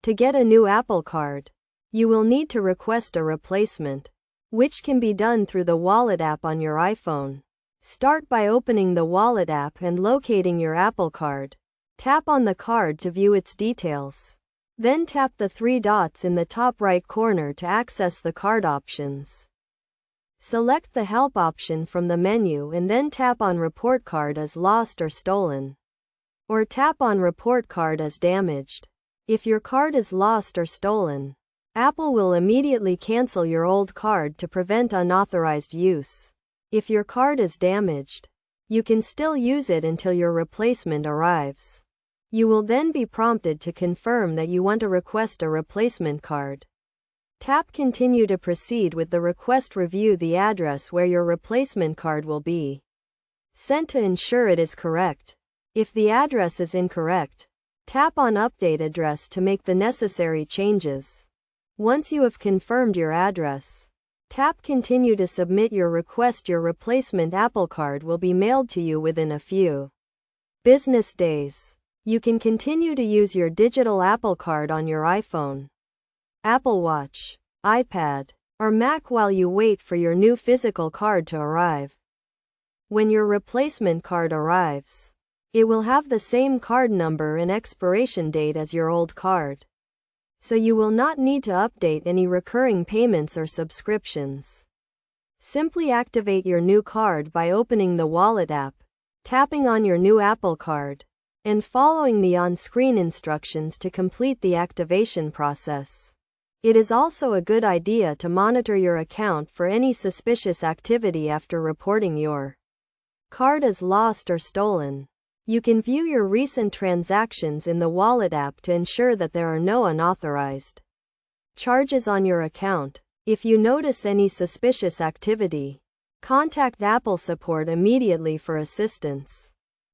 To get a new Apple Card, you will need to request a replacement, which can be done through the Wallet app on your iPhone. Start by opening the Wallet app and locating your Apple Card. Tap on the card to view its details. Then tap the three dots in the top right corner to access the card options. Select the Help option from the menu and then tap on Report Card as lost or stolen. Or tap on Report Card as damaged. If your card is lost or stolen, Apple will immediately cancel your old card to prevent unauthorized use. If your card is damaged, you can still use it until your replacement arrives. You will then be prompted to confirm that you want to request a replacement card. Tap Continue to proceed with the request. Review the address where your replacement card will be sent to ensure it is correct. If the address is incorrect, tap on Update Address to make the necessary changes. Once you have confirmed your address, tap Continue to submit your request. Your replacement Apple Card will be mailed to you within a few business days. You can continue to use your digital Apple Card on your iPhone, Apple Watch, iPad, or Mac while you wait for your new physical card to arrive. When your replacement card arrives, it will have the same card number and expiration date as your old card, so you will not need to update any recurring payments or subscriptions. Simply activate your new card by opening the Wallet app, tapping on your new Apple Card, and following the on-screen instructions to complete the activation process. It is also a good idea to monitor your account for any suspicious activity after reporting your card as lost or stolen. You can view your recent transactions in the Wallet app to ensure that there are no unauthorized charges on your account. If you notice any suspicious activity, contact Apple support immediately for assistance.